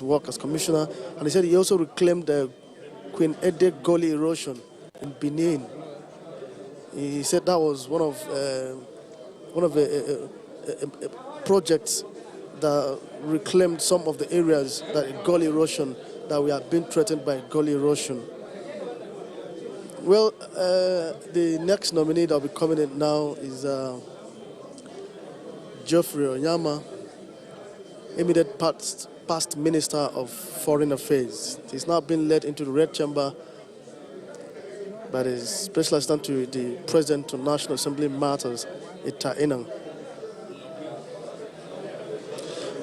work as commissioner, and he said he also reclaimed the Queen Ede Gully erosion in Benin. He said that was one of the projects that reclaimed some of the areas that gully erosion, that we have been threatened by gully erosion. Well, the next nominee that will be coming in now is Geoffrey Onyeama, immediate past Minister of Foreign Affairs. He's now been led into the Red Chamber by the Special Assistant to the President of National Assembly Matters, Ita Enang.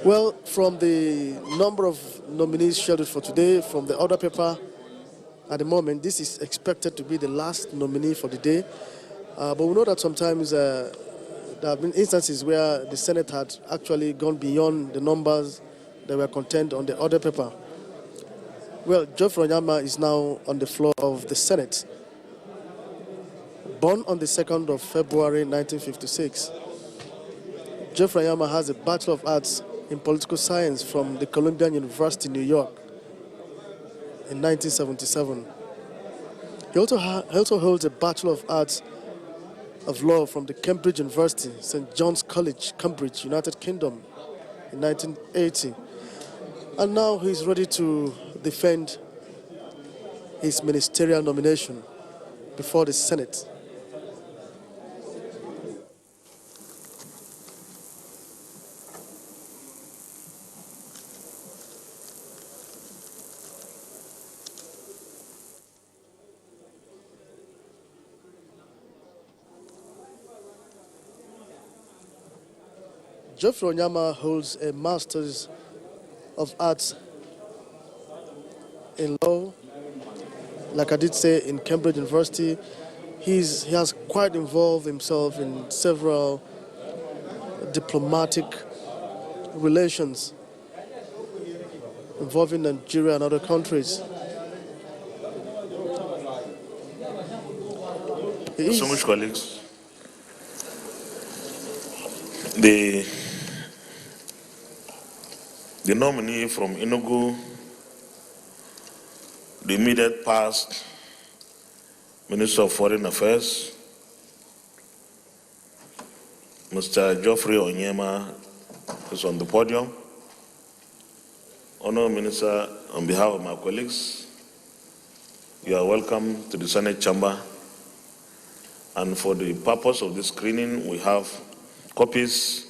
Well, from the number of nominees scheduled for today, from the order paper, at the moment, this is expected to be the last nominee for the day. But we know that sometimes there have been instances where the Senate had actually gone beyond the numbers that were contained on the order paper. Well, Geoffrey Onyeama is now on the floor of the Senate. Born on the 2nd of February 1956, Geoffrey Onyeama has a Bachelor of Arts in Political Science from the Columbia University, New York, in 1977. He also holds a Bachelor of Arts of Law from the Cambridge University, St. John's College, Cambridge, United Kingdom, in 1980. And now he's ready to defend his ministerial nomination before the Senate. Geoffrey Onyeama holds a Master's of Arts in Law, like I did say, in Cambridge University. He has quite involved himself in several diplomatic relations involving Nigeria and other countries. So much, colleagues. The nominee from Enugu, the immediate past Minister of Foreign Affairs, Mr. Geoffrey Onyeama, is on the podium. Honourable Minister, on behalf of my colleagues, you are welcome to the Senate chamber. And for the purpose of this screening, we have copies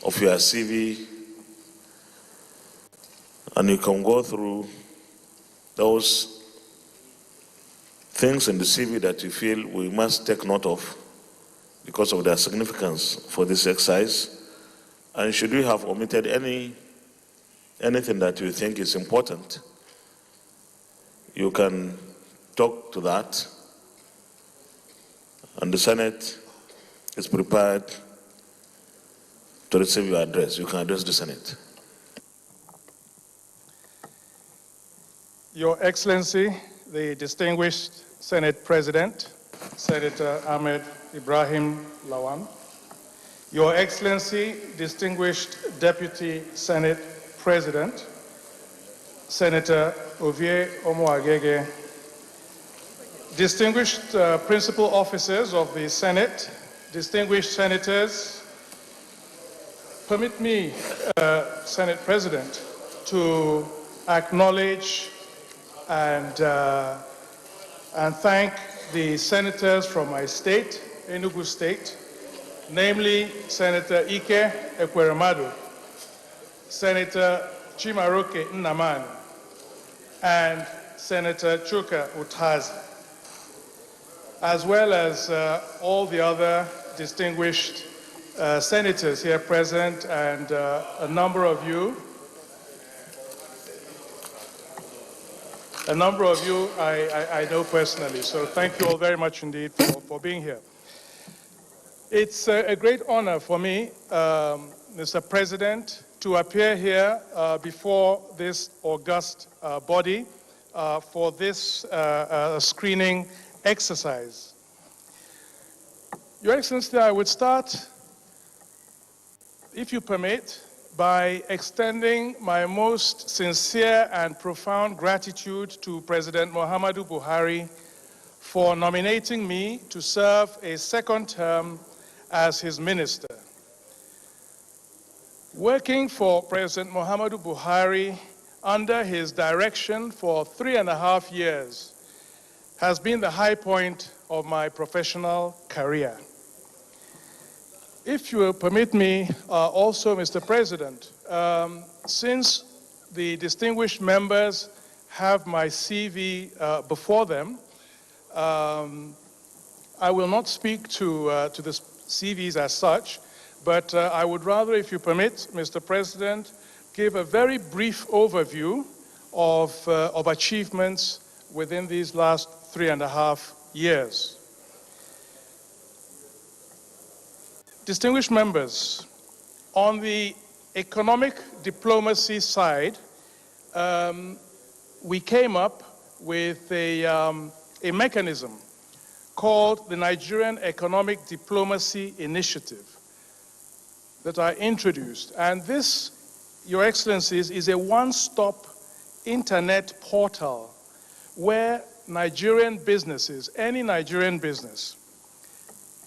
of your CV, and you can go through those things in the CV that you feel we must take note of because of their significance for this exercise. And should you have omitted anything that you think is important, you can talk to that, and the Senate is prepared to receive your address. You can address the Senate. Your Excellency, the distinguished Senate President, Senator Ahmed Ibrahim Lawan, Your Excellency, distinguished Deputy Senate President, Senator Ovie Omoagege, distinguished principal officers of the Senate, distinguished senators, permit me, Senate President, to acknowledge and thank the senators from my state, Enugu State, namely Senator Ike Ekweremadu, Senator Chimaroke Nnaman, and Senator Chuka Utazi, as well as all the other distinguished senators here present, and a number of you I know personally, so thank you all very much indeed for being here. It's a great honor for me, Mr. President, to appear here before this august body for this screening exercise. Your Excellency, I would start, if you permit, by extending my most sincere and profound gratitude to President Muhammadu Buhari for nominating me to serve a second term as his minister. Working for President Muhammadu Buhari under his direction for 3.5 years has been the high point of my professional career. If you will permit me also, Mr. President, since the distinguished members have my CV before them, I will not speak to the CVs as such, but I would rather, if you permit, Mr. President, give a very brief overview of achievements within these last 3.5 years. Distinguished members, on the economic diplomacy side, we came up with a mechanism called the Nigerian Economic Diplomacy Initiative that I introduced. And this, Your Excellencies, is a one-stop internet portal where Nigerian businesses, any Nigerian business,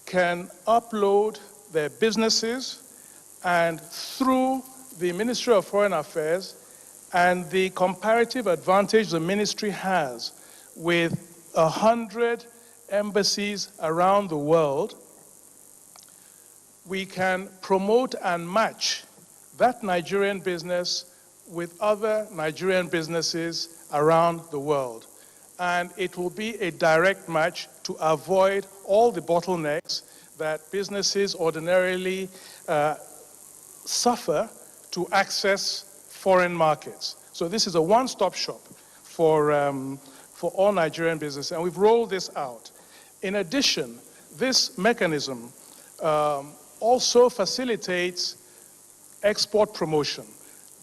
can upload their businesses, and through the Ministry of Foreign Affairs and the comparative advantage the ministry has with 100 embassies around the world, we can promote and match that Nigerian business with other Nigerian businesses around the world. And it will be a direct match to avoid all the bottlenecks that businesses ordinarily suffer to access foreign markets. So this is a one-stop shop for all Nigerian business, and we've rolled this out. In addition, this mechanism also facilitates export promotion,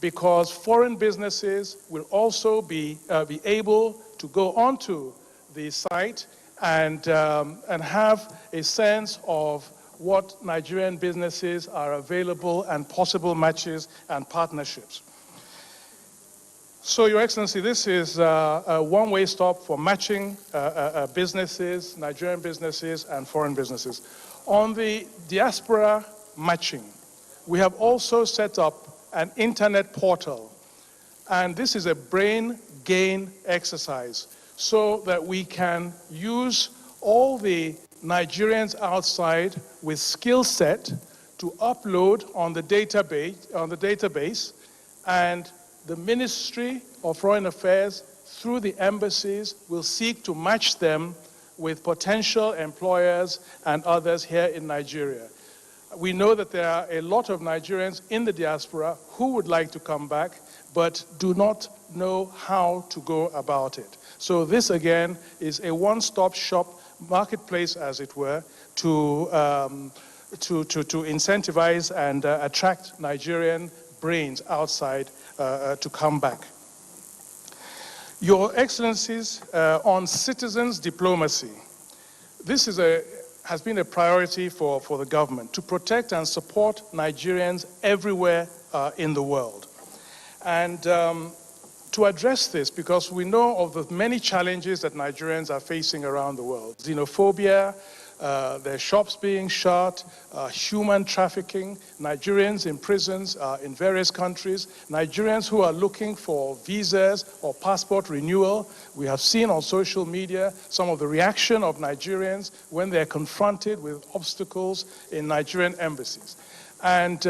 because foreign businesses will also be able to go onto the site and have a sense of what Nigerian businesses are available and possible matches and partnerships. So, Your Excellency, this is a one-way stop for matching businesses, Nigerian businesses and foreign businesses. On the diaspora matching, we have also set up an internet portal, and this is a brain gain exercise so that we can use all the Nigerians outside with skill set to upload on the database, and the Ministry of Foreign Affairs through the embassies will seek to match them with potential employers and others here in Nigeria. We know that there are a lot of Nigerians in the diaspora who would like to come back, but do not know how to go about it. So this, again, is a one-stop shop marketplace, as it were, to incentivize and attract Nigerian brains outside to come back. Your Excellencies, on citizens diplomacy, this has been a priority for the government to protect and support Nigerians everywhere in the world. And to address this, because we know of the many challenges that Nigerians are facing around the world: xenophobia, their shops being shut, human trafficking, Nigerians in prisons in various countries, Nigerians who are looking for visas or passport renewal. We have seen on social media some of the reaction of Nigerians when they're confronted with obstacles in Nigerian embassies. And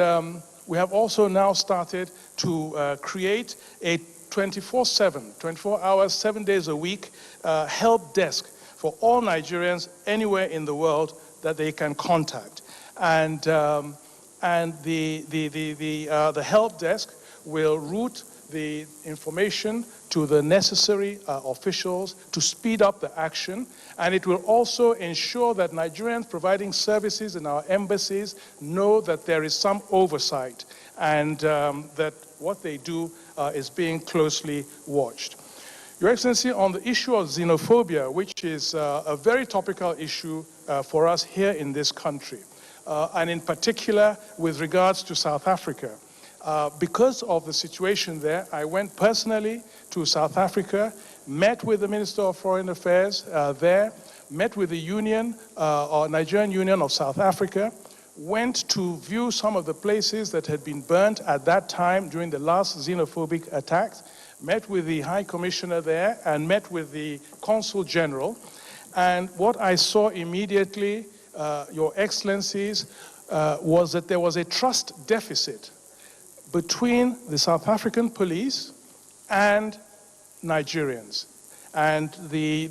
we have also now started to create a 24/7, 24 hours, 7 days a week help desk for all Nigerians anywhere in the world that they can contact. And the help desk will route the information to the necessary officials to speed up the action, and it will also ensure that Nigerians providing services in our embassies know that there is some oversight and that what they do is being closely watched. Your Excellency, on the issue of xenophobia, which is a very topical issue for us here in this country, and in particular with regards to South Africa, Because of the situation there, I went personally to South Africa, met with the Minister of Foreign Affairs there, met with the Union, or Nigerian Union of South Africa, went to view some of the places that had been burnt at that time during the last xenophobic attacks, met with the High Commissioner there, and met with the Consul General. And what I saw immediately, Your Excellencies, was that there was a trust deficit between the South African police and Nigerians. And the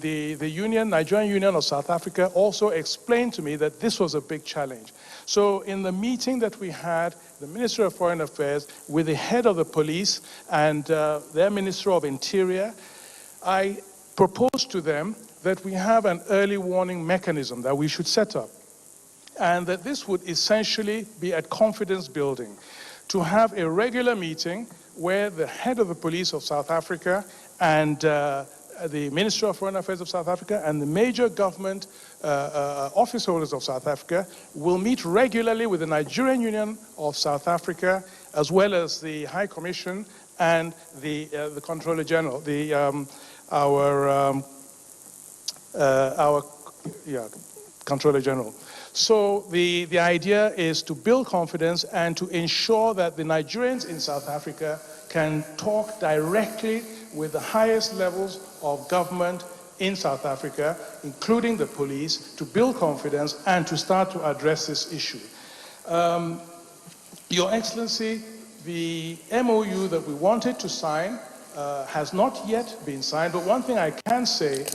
Nigerian Union of South Africa also explained to me that this was a big challenge. So in the meeting that we had, the Ministry of Foreign Affairs with the head of the police and their Minister of Interior, I proposed to them that we have an early warning mechanism that we should set up. And that this would essentially be a confidence building, to have a regular meeting where the head of the police of South Africa and the Ministry of Foreign Affairs of South Africa and the major government office holders of South Africa will meet regularly with the Nigerian Union of South Africa, as well as the High Commission and the Controller General, Controller General. So the idea is to build confidence and to ensure that the Nigerians in South Africa can talk directly with the highest levels of government in South Africa, including the police, to build confidence and to start to address this issue. Your Excellency, the MOU that we wanted to sign has not yet been signed, but one thing I can say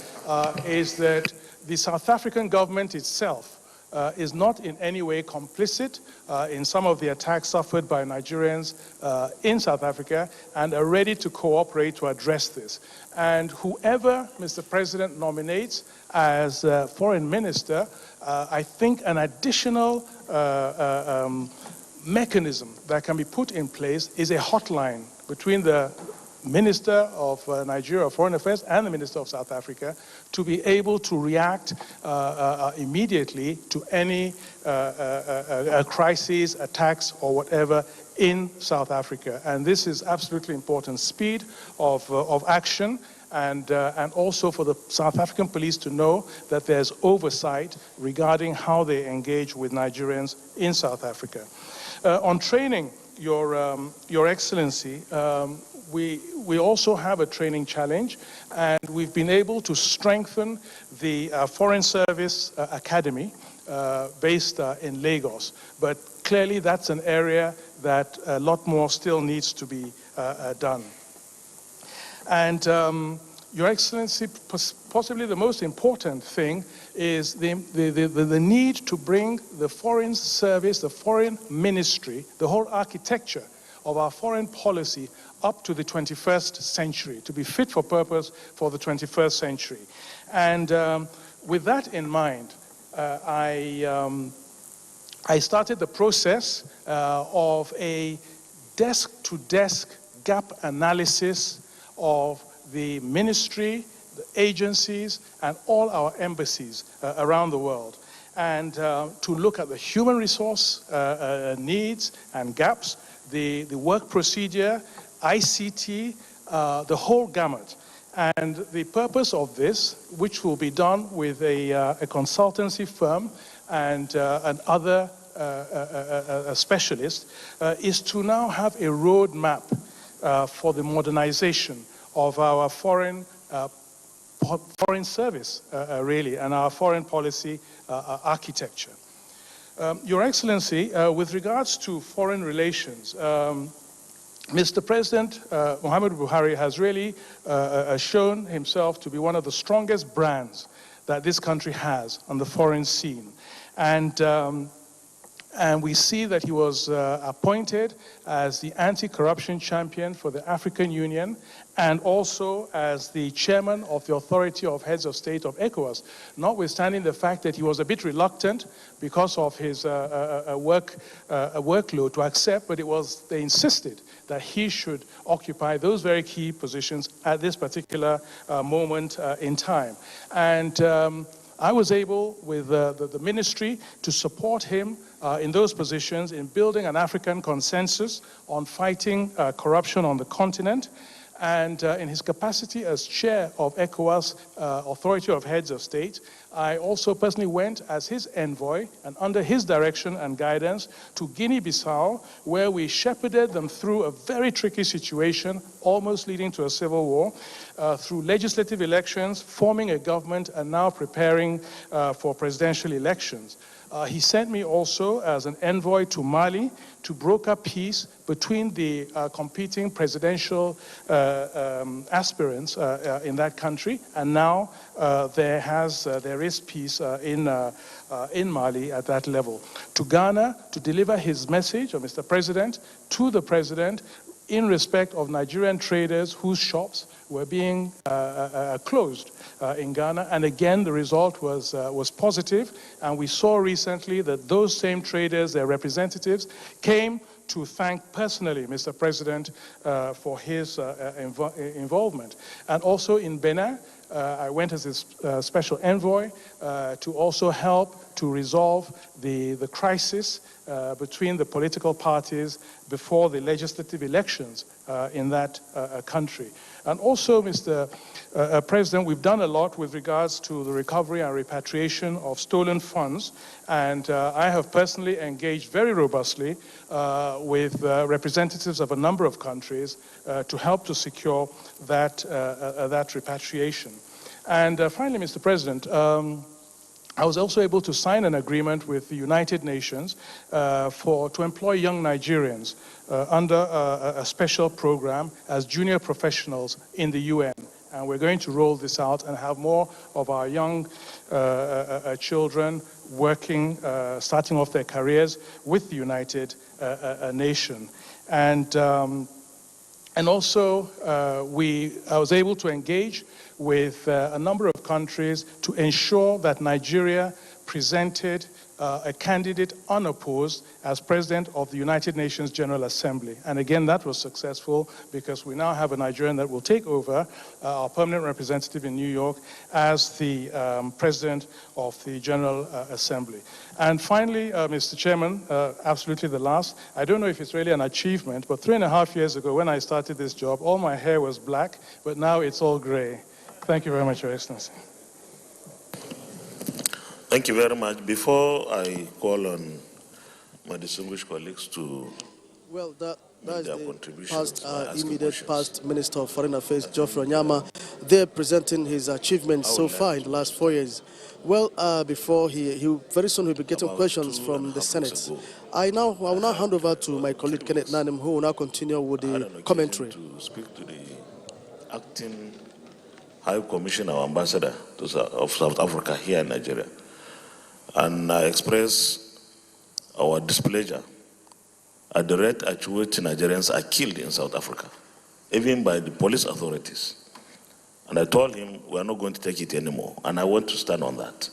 is that the South African government itself is not in any way complicit in some of the attacks suffered by Nigerians in South Africa, and are ready to cooperate to address this. And whoever Mr. President nominates as foreign minister, I think an additional mechanism that can be put in place is a hotline between the Minister of Nigeria of Foreign Affairs and the Minister of South Africa to be able to react immediately to any crises, attacks, or whatever in South Africa. And this is absolutely important. Speed of action, and also for the South African police to know that there's oversight regarding how they engage with Nigerians in South Africa. On training, Your Excellency, we also have a training challenge, and we've been able to strengthen the Foreign Service Academy based in Lagos. But clearly that's an area that a lot more still needs to be done. And Your Excellency, possibly the most important thing is the need to bring the Foreign Service, the Foreign Ministry, the whole architecture of our foreign policy up to the 21st century, to be fit for purpose for the 21st century. And with that in mind, I started the process of a desk-to-desk gap analysis of the ministry, the agencies, and all our embassies around the world, and to look at the human resource needs and gaps, the work procedure, ICT, the whole gamut. And the purpose of this, which will be done with a consultancy firm and other specialists, is to now have a roadmap for the modernization of our foreign service, really, and our foreign policy architecture. Your Excellency, with regards to foreign relations, Mr. President Muhammadu Buhari has really shown himself to be one of the strongest brands that this country has on the foreign scene. And we see that he was appointed as the anti-corruption champion for the African Union, and also as the chairman of the Authority of Heads of State of ECOWAS, notwithstanding the fact that he was a bit reluctant because of his workload to accept, but they insisted that he should occupy those very key positions at this particular moment in time. And I was able, with the ministry, to support him in those positions in building an African consensus on fighting corruption on the continent. And in his capacity as chair of ECOWAS, Authority of Heads of State, I also personally went as his envoy and under his direction and guidance to Guinea-Bissau, where we shepherded them through a very tricky situation, almost leading to a civil war, through legislative elections, forming a government, and now preparing for presidential elections. He sent me also as an envoy to Mali to broker peace between the competing presidential aspirants in that country, and now there is peace in Mali at that level. To Ghana to deliver his message, or Mr. President, to the President in respect of Nigerian traders whose shops were being closed in Ghana, and again the result was positive, and we saw recently that those same traders, their representatives, came to thank personally Mr. President for his involvement. And also in Benin, I went as his special envoy to also help to resolve the crisis between the political parties before the legislative elections in that country. And also, Mr. President, we've done a lot with regards to the recovery and repatriation of stolen funds, and I have personally engaged very robustly with representatives of a number of countries to help to secure that repatriation. And finally, Mr. President, I was also able to sign an agreement with the United Nations to employ young Nigerians under a special program as junior professionals in the UN. And we're going to roll this out and have more of our young children working, starting off their careers with the United Nations. And also, I was able to engage with a number of countries to ensure that Nigeria presented a candidate unopposed as President of the United Nations General Assembly. And again, that was successful because we now have a Nigerian that will take over, our permanent representative in New York, as the President of the General Assembly. And finally, Mr. Chairman, absolutely the last, I don't know if it's really an achievement, but 3.5 years ago when I started this job, all my hair was black, but now it's all gray. Thank you very much, Your Excellency. Thank you very much. Before I call on my distinguished colleagues to that is their the contributions, immediate past Minister of Foreign Affairs, Geoffrey Onyeama. They're presenting his achievements so far in the last 4 years. Well, before he very soon will be getting questions from the Senate. I will now hand over to my colleague Kenneth Nanim, who will now continue with the commentary. To speak to the acting High Commissioner or Ambassador of South Africa here in Nigeria, and I express our displeasure at the rate at which Nigerians are killed in South Africa, even by the police authorities. And I told him we are not going to take it anymore, and I want to stand on that.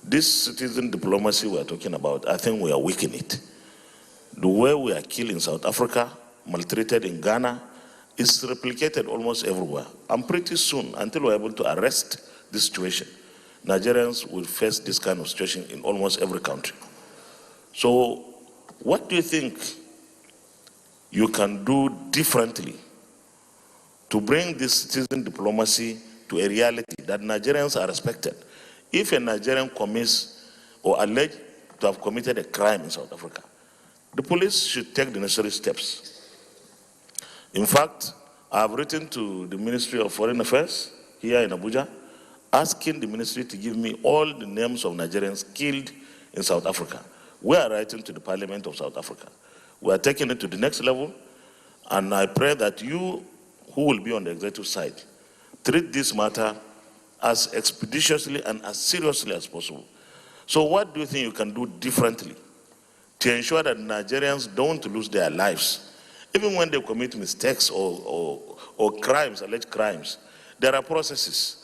This citizen diplomacy we are talking about, I think we are weak in it. The way we are killed in South Africa, maltreated in Ghana, is replicated almost everywhere. And pretty soon, until we're able to arrest this situation, Nigerians will face this kind of situation in almost every country. So what do you think you can do differently to bring this citizen diplomacy to a reality that Nigerians are respected? If a Nigerian commits or alleged to have committed a crime in South Africa, the police should take the necessary steps. In fact, I have written to the Ministry of Foreign Affairs here in Abuja, asking the ministry to give me all the names of Nigerians killed in South Africa. We are writing to the Parliament of South Africa. We are taking it to the next level, and I pray that you, who will be on the executive side, treat this matter as expeditiously and as seriously as possible. So what do you think you can do differently to ensure that Nigerians don't lose their lives? Even when they commit mistakes or crimes, alleged crimes, there are processes.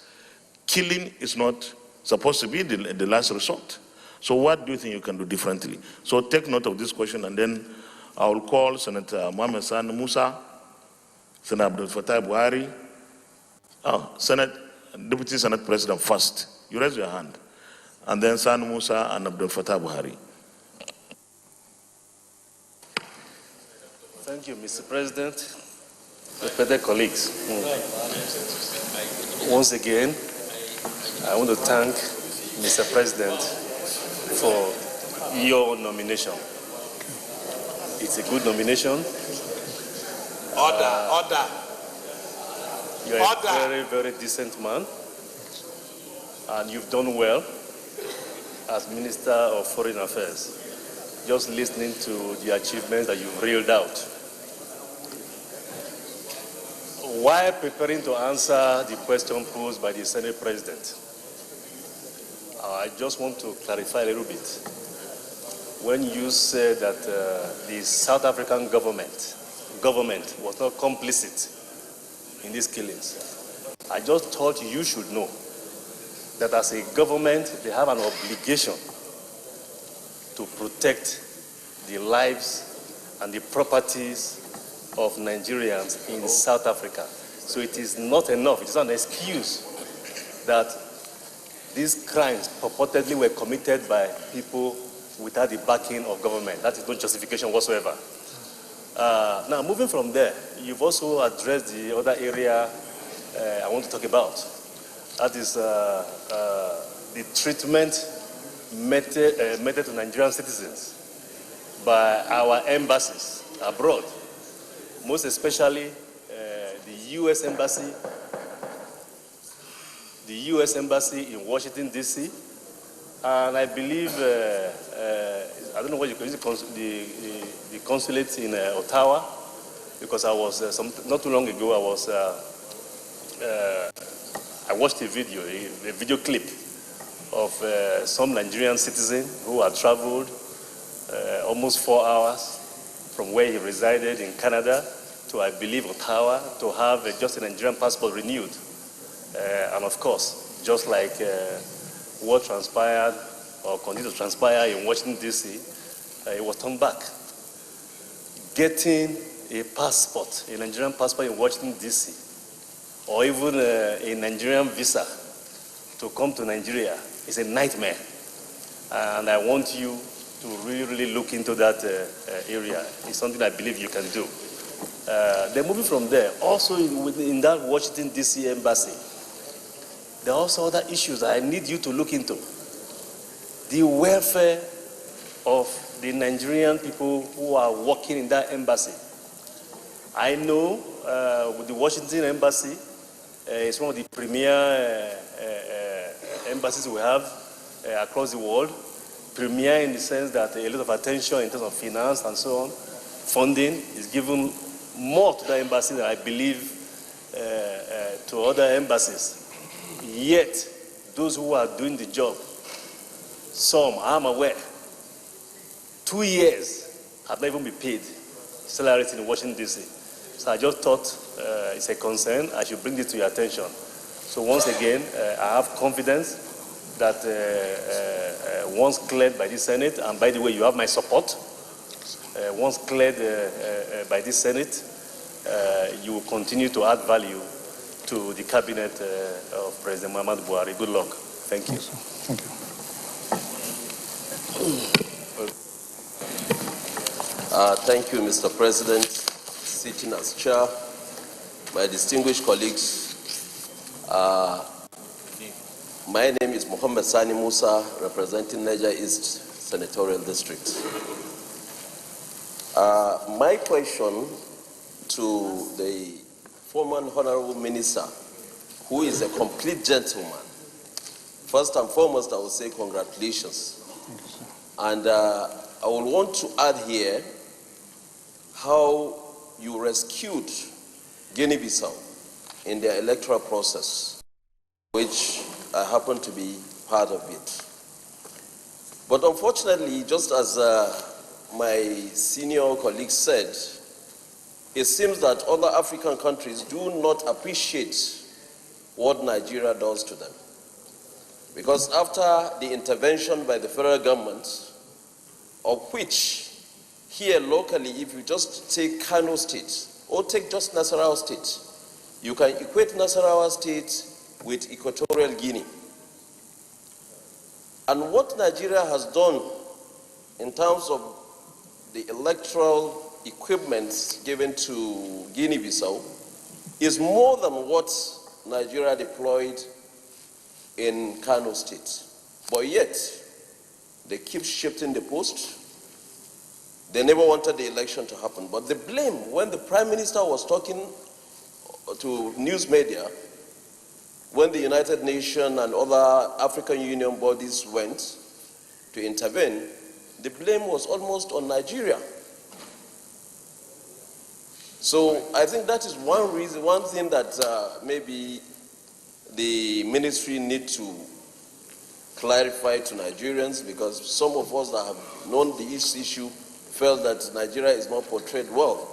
Killing is not supposed to be the last resort. So what do you think you can do differently? So take note of this question, and then I will call Senator Mohamed Sani Musa, Senator Abdul Fattah Buhari, Deputy Senate President first. You raise your hand. And then San Musa and Abdul Fattah Buhari. Thank you, Mr. President. Respected colleagues. Once again, I want to thank Mr. President for your nomination. It's a good nomination. Order. You're a very, very decent man. And you've done well as Minister of Foreign Affairs. Just listening to the achievements that you've reeled out. While preparing to answer the question posed by the Senate President, I just want to clarify a little bit. When you said that the South African government was not complicit in these killings, I just thought you should know that as a government, they have an obligation to protect the lives and the properties of Nigerians in South Africa. So it is not enough, it is not an excuse that these crimes purportedly were committed by people without the backing of government. That is no justification whatsoever. Now, moving from there, you've also addressed the other area I want to talk about. That is the treatment meted to Nigerian citizens by our embassies abroad, most especially the U.S. Embassy in Washington, D.C., and I believe, I don't know what you call it, the consulate in Ottawa, because I was, not too long ago, I watched a video clip of some Nigerian citizen who had traveled almost 4 hours from where he resided in Canada to, I believe, Ottawa to have just a Nigerian passport renewed. And of course, just like what transpired or continued to transpire in Washington, D.C., it was turned back. Getting a passport, a Nigerian passport in Washington, D.C., or even a Nigerian visa to come to Nigeria is a nightmare. And I want you to really look into that area. It's something I believe you can do. Then moving from there, also in that Washington, D.C. embassy, there are also other issues that I need you to look into. The welfare of the Nigerian people who are working in that embassy. I know with the Washington embassy, it's one of the premier embassies we have across the world. Premier in the sense that a lot of attention in terms of finance and so on, funding is given more to the embassy than I believe to other embassies. Yet, those who are doing the job, some, I'm aware, 2 years have not even been paid salaries in Washington, D.C. So I just thought it's a concern. I should bring this to your attention. So once again, I have confidence that once cleared by the Senate, and by the way, you have my support, once cleared by the Senate, you will continue to add value to the cabinet of President Muhammadu Buhari. Good luck. Thank you. Thank you. Thank you, Mr. President, sitting as chair, my distinguished colleagues. My name is Mohammed Sani Musa, representing Niger East Senatorial District. My question to the former Honorable Minister, who is a complete gentleman. First and foremost, I will say congratulations. And I will want to add here how you rescued Guinea-Bissau in their electoral process, which I happen to be part of it. But unfortunately, just as my senior colleague said, it seems that other African countries do not appreciate what Nigeria does to them. Because after the intervention by the federal government, of which here locally, if you just take Kano State, or take just Nasarawa State, you can equate Nasarawa State with Equatorial Guinea. And what Nigeria has done in terms of the electoral equipment given to Guinea-Bissau is more than what Nigeria deployed in Kano State. But yet, they keep shifting the post. They never wanted the election to happen. But the blame, when the Prime Minister was talking to news media, when the United Nations and other African Union bodies went to intervene, the blame was almost on Nigeria. So I think that is one reason, one thing that maybe the ministry need to clarify to Nigerians, because some of us that have known the issue felt that Nigeria is not portrayed well.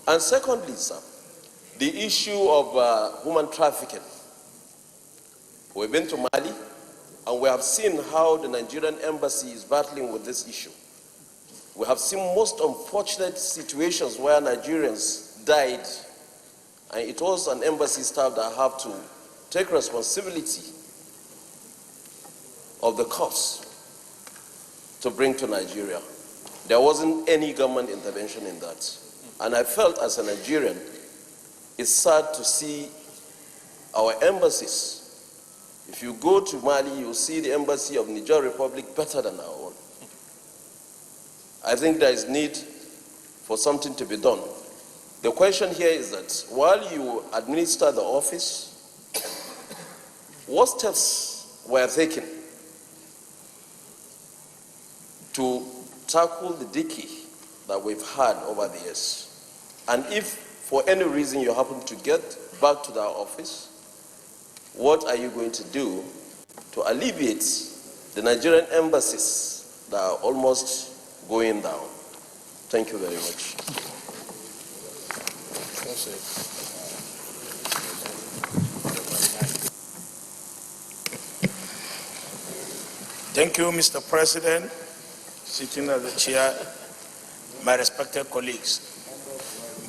And secondly, sir, the issue of human trafficking. We've been to Mali, and we have seen how the Nigerian embassy is battling with this issue. We have seen most unfortunate situations where Nigerians died, and it was an embassy staff that have to take responsibility of the cost to bring to Nigeria. There wasn't any government intervention in that. And I felt as a Nigerian, it's sad to see our embassies. If you go to Mali, you'll see the embassy of Niger Republic better than our own. I think there is need for something to be done. The question here is that while you administer the office, what steps were taken to tackle the decay that we've had over the years? And if for any reason you happen to get back to that office, what are you going to do to alleviate the Nigerian embassies that are almost going down? Thank you very much. Thank you, Mr. President, sitting as the chair, my respected colleagues,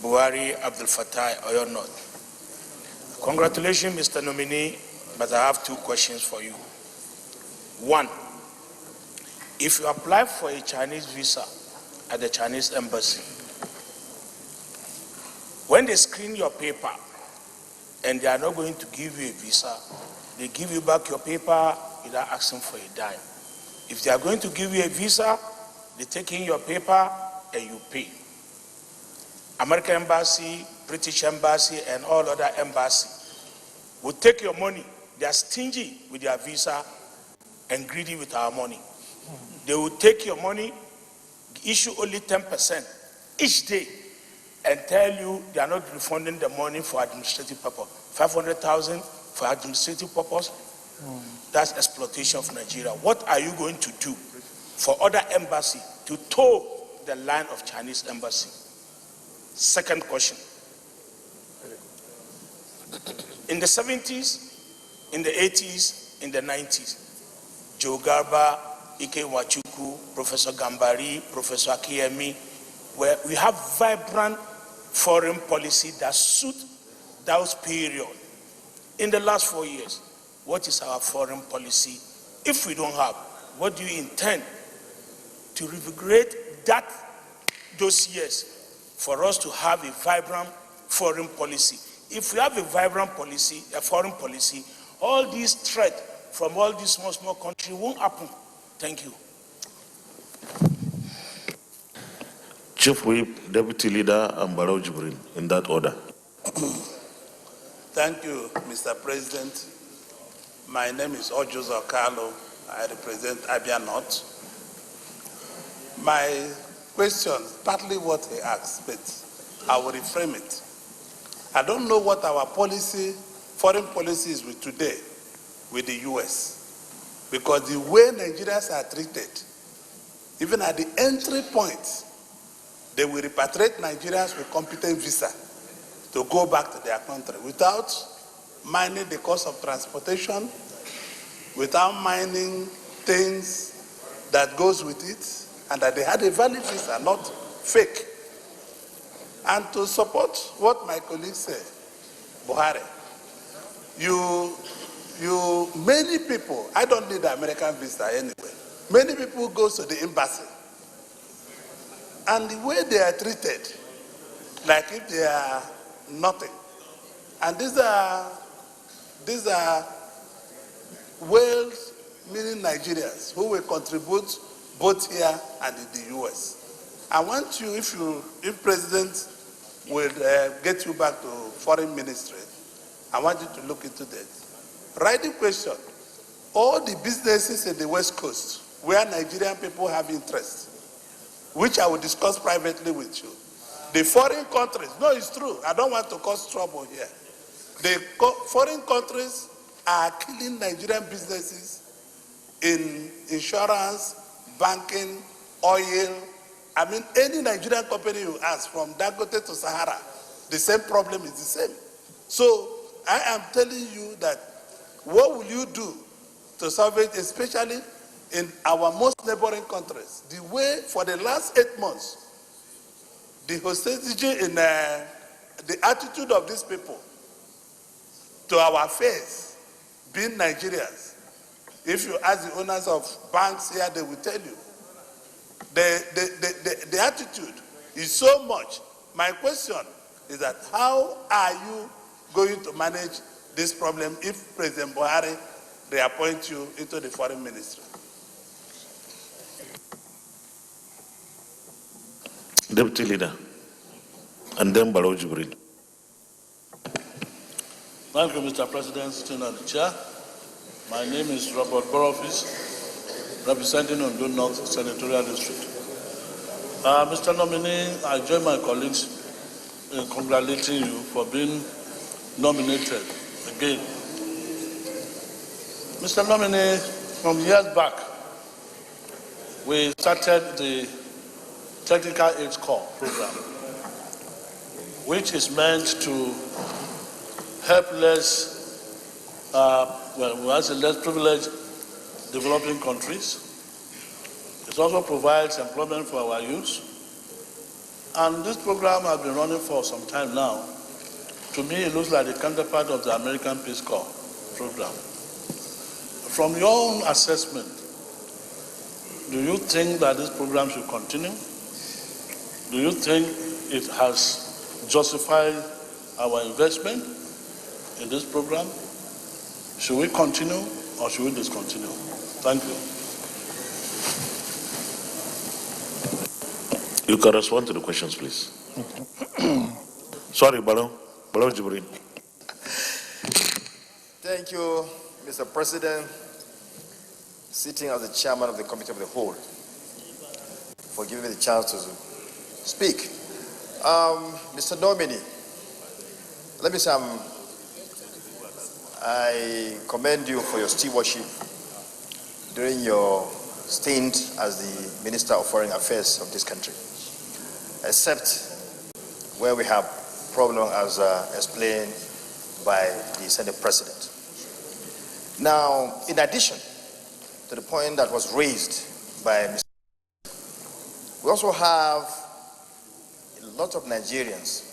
Buhari Abdul Fattah Oyonot. Congratulations, Mr. Nominee, but I have two questions for you. One, if you apply for a Chinese visa at the Chinese embassy, when they screen your paper and they are not going to give you a visa, they give you back your paper without asking for a dime. If they are going to give you a visa, they take in your paper and you pay. American embassy, British embassy, and all other embassies will take your money. They are stingy with their visa and greedy with our money. They will take your money, issue only 10% each day, and tell you they are not refunding the money for administrative purpose. 500,000 for administrative purpose. That's exploitation of Nigeria. What are you going to do for other embassy to toe the line of Chinese embassy? Second question. In the 70s, in the 80s, in the 90s, Joe Garba, Ike Wachuku, Professor Gambari, Professor Akiyemi, where we have vibrant foreign policy that suit those period. In the last 4 years, what is our foreign policy? If we don't have, what do you intend to revigorate those years for us to have a vibrant foreign policy? If we have a vibrant policy, a foreign policy, all these threats from all these small countries won't happen. Thank you. Chief Whip, Deputy Leader, and Barrow Jibril, in that order. Thank you, Mr. President. My name is Ojozo Carlo. I represent Abia North. My question, partly what he asked, but I will reframe it. I don't know what our policy, foreign policy is with today with the US, because the way Nigerians are treated, even at the entry point, they will repatriate Nigerians with competent visa to go back to their country without minding the cost of transportation, without minding things that goes with it, and that they had a valid visa, not fake. And to support what my colleague said, Buhari, you many people, I don't need the American visa anyway. Many people go to the embassy, and the way they are treated, like if they are nothing. And these are whales, meaning Nigerians, who will contribute both here and in the US. I want you, if President will get you back to Foreign Ministry, I want you to look into that. Writing question, all the businesses in the West Coast where Nigerian people have interest, which I will discuss privately with you. The foreign countries, no, it's true, I don't want to cause trouble here. The foreign countries are killing Nigerian businesses in insurance, banking, oil. I mean, any Nigerian company you ask, from Dangote to Sahara, the same problem is the same. So I am telling you that what will you do to solve it, especially in our most neighboring countries? The way for the last 8 months, the hostility in the attitude of these people to our face, being Nigerians. If you ask the owners of banks here, they will tell you. The attitude is so much. My question is that how are you going to manage this problem if President Buhari reappoints you into the foreign ministry? Deputy Leader, and then Barrow Jibril. Thank you, Mr. President, sitting on the chair. My name is Robert Borofis, representing Ondo North Senatorial District. Mr. Nominee, I join my colleagues in congratulating you for being nominated again. Mr. Nominee, from years back, we started the Technical Aid Corps program, which is meant to help less privileged developing countries. It also provides employment for our youth. And this program has been running for some time now. To me, it looks like the counterpart of the American Peace Corps program. From your own assessment, do you think that this program should continue? Do you think it has justified our investment in this program? Should we continue or should we discontinue? Thank you. You can respond to the questions, please. Sorry, Barrow Jibril. Thank you, Mr. President, sitting as the chairman of the Committee of the Whole, for giving me the chance to speak. Mr. Nominee, let me say I commend you for your stewardship during your stint as the Minister of Foreign Affairs of this country, except where we have problems as explained by the Senate President. Now, in addition to the point that was raised by Mr. We also have a lot of Nigerians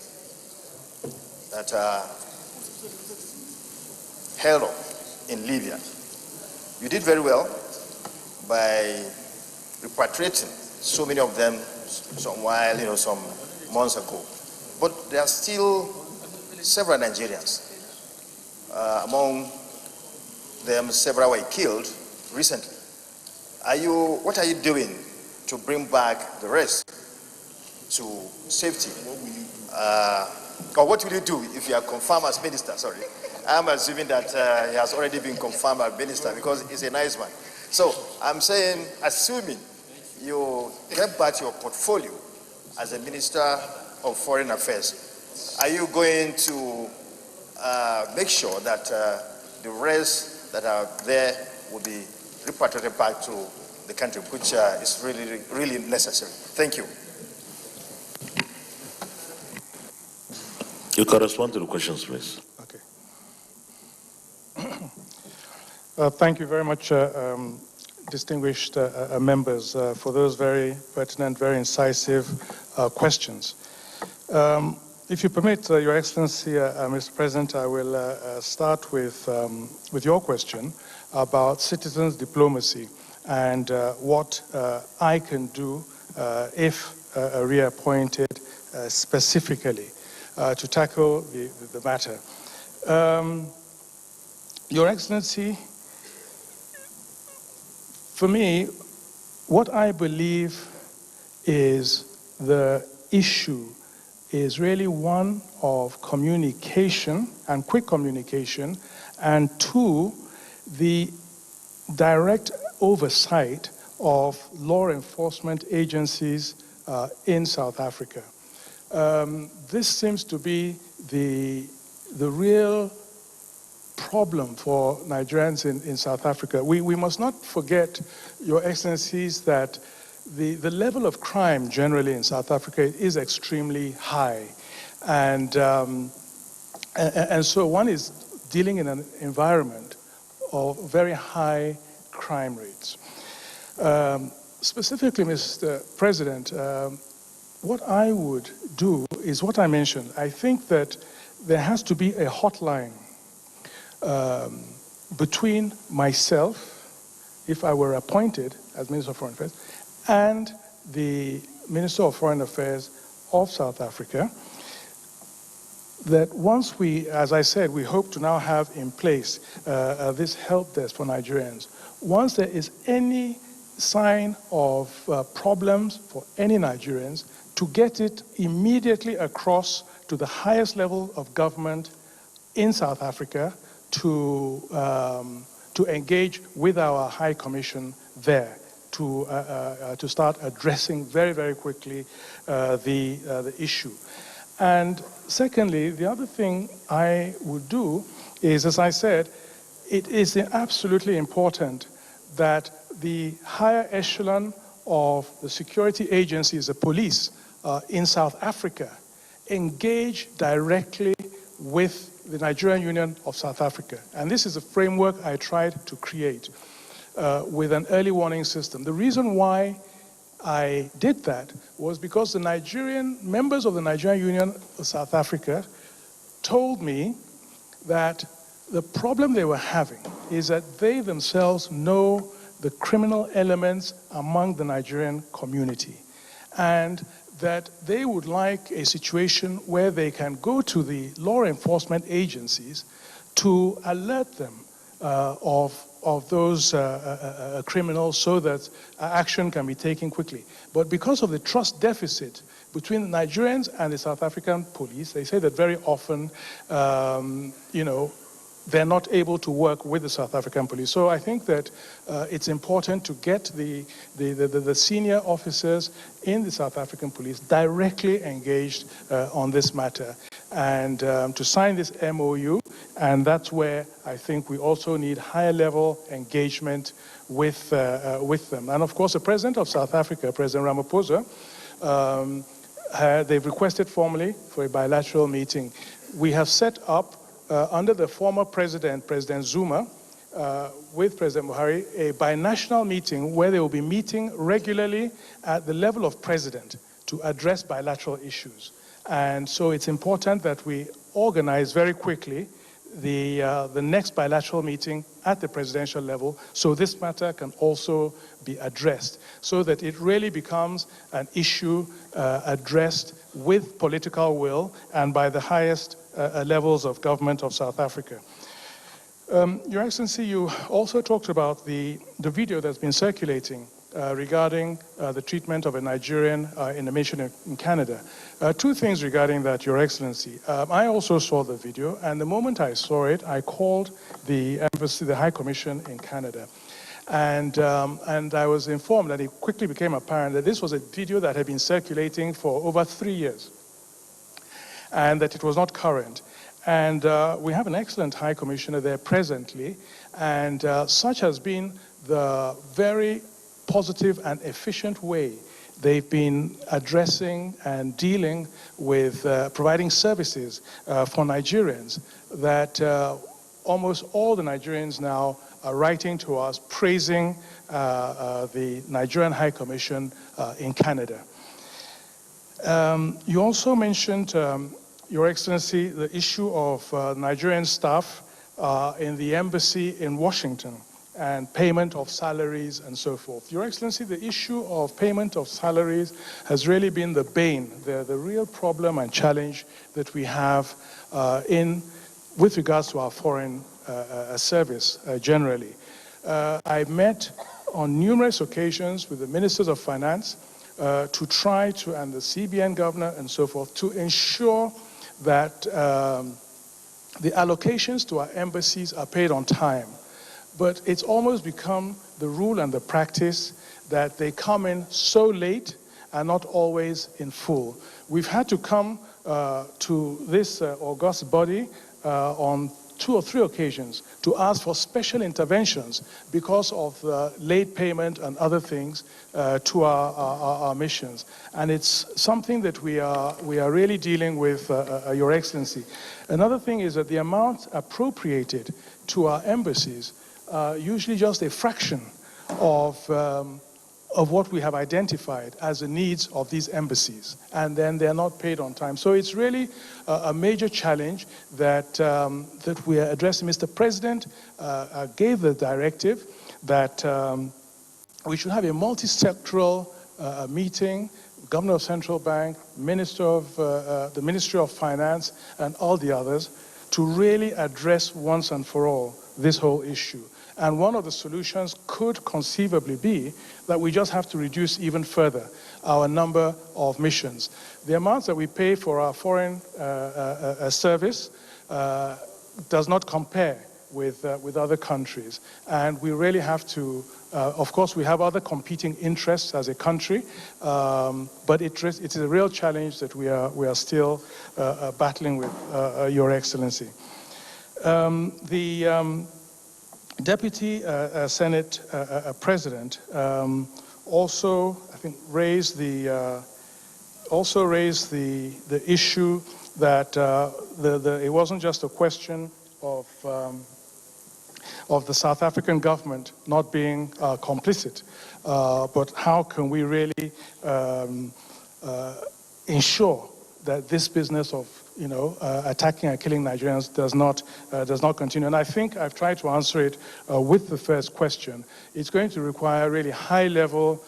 that are held up in Libya. You did very well by repatriating so many of them some months ago. But there are still several Nigerians. Among them, several were killed recently. What are you doing to bring back the rest to safety? Or what will you do if you are confirmed as minister? Sorry. I'm assuming that he has already been confirmed as minister because he's a nice man. So I'm saying, assuming you get back your portfolio as a Minister of Foreign Affairs, are you going to make sure that the rest that are there will be repatriated back to the country, which is really, really necessary? Thank you. You can respond to the questions, please. Okay. Thank you very much, distinguished members, for those very pertinent, very incisive questions. If you permit, Your Excellency, Mr. President, I will start with your question about citizens' diplomacy and what I can do if reappointed specifically to tackle the matter. Your Excellency, for me, what I believe is the issue is really one of communication and quick communication, and two, the direct oversight of law enforcement agencies in South Africa. This seems to be the real problem for Nigerians in South Africa. We must not forget, Your Excellencies, that the level of crime generally in South Africa is extremely high. And so one is dealing in an environment of very high crime rates. Specifically, Mr. President, what I would do is what I mentioned. I think that there has to be a hotline between myself, if I were appointed as Minister of Foreign Affairs, and the Minister of Foreign Affairs of South Africa, that once we, as I said, we hope to now have in place this help desk for Nigerians. Once there is any sign of problems for any Nigerians, to get it immediately across to the highest level of government in South Africa to engage with our High Commission there, to start addressing very, very quickly the issue. And secondly, the other thing I would do is, as I said, it is absolutely important that the higher echelon of the security agencies, the police in South Africa, engage directly with the Nigerian Union of South Africa. And this is a framework I tried to create with an early warning system. The reason why I did that was because the members of the Nigerian Union of South Africa told me that the problem they were having is that they themselves know the criminal elements among the Nigerian community, and that they would like a situation where they can go to the law enforcement agencies to alert them of those criminals so that action can be taken quickly. But because of the trust deficit between the Nigerians and the South African police, they say that very often, they're not able to work with the South African police. So I think that it's important to get the senior officers in the South African police directly engaged on this matter, and to sign this MOU. And that's where I think we also need higher level engagement with them. And of course, the President of South Africa, President Ramaphosa, they've requested formally for a bilateral meeting. We have set up under the former president, President Zuma, with President Buhari, a binational meeting where they will be meeting regularly at the level of president to address bilateral issues. And so it's important that we organize very quickly the next bilateral meeting at the presidential level, so this matter can also be addressed, so that it really becomes an issue addressed with political will and by the highest levels of government of South Africa. Your Excellency, you also talked about the video that's been circulating regarding the treatment of a Nigerian in a mission in Canada. Two things regarding that, Your Excellency. I also saw the video, and the moment I saw it, I called the embassy, the High Commission in Canada. And I was informed, and it quickly became apparent that this was a video that had been circulating for over 3 years, and that it was not current. And we have an excellent High Commissioner there presently, and such has been the very positive and efficient way they've been addressing and dealing with providing services for Nigerians, that almost all the Nigerians now are writing to us praising the Nigerian High Commission in Canada. You also mentioned Your Excellency, the issue of Nigerian staff in the embassy in Washington and payment of salaries and so forth. Your Excellency, the issue of payment of salaries has really been the bane, the real problem and challenge that we have with regards to our foreign service generally. I met on numerous occasions with the ministers of finance to try to, and the CBN governor and so forth, to ensure that the allocations to our embassies are paid on time. But it's almost become the rule and the practice that they come in so late and not always in full. We've had to come to this august body on 2 or 3 occasions to ask for special interventions because of late payment and other things to our missions. And it's something that we are really dealing with, Your Excellency. Another thing is that the amount appropriated to our embassies usually just a fraction of what we have identified as the needs of these embassies, and then they're not paid on time. So it's really a major challenge that we are addressing. Mr. President gave the directive that we should have a multi-sectoral meeting, Governor of Central Bank, the Ministry of Finance, and all the others, to really address once and for all this whole issue. And one of the solutions could conceivably be that we just have to reduce even further our number of missions. The amounts that we pay for our foreign service does not compare with other countries. And we really have to, of course, we have other competing interests as a country, but it is a real challenge that we are still battling with, Your Excellency. The Deputy Senate President also, I think, raised the issue that it wasn't just a question of the South African government not being complicit, but how can we really ensure that this business of attacking and killing Nigerians does not continue. And I think I've tried to answer it with the first question. It's going to require really high-level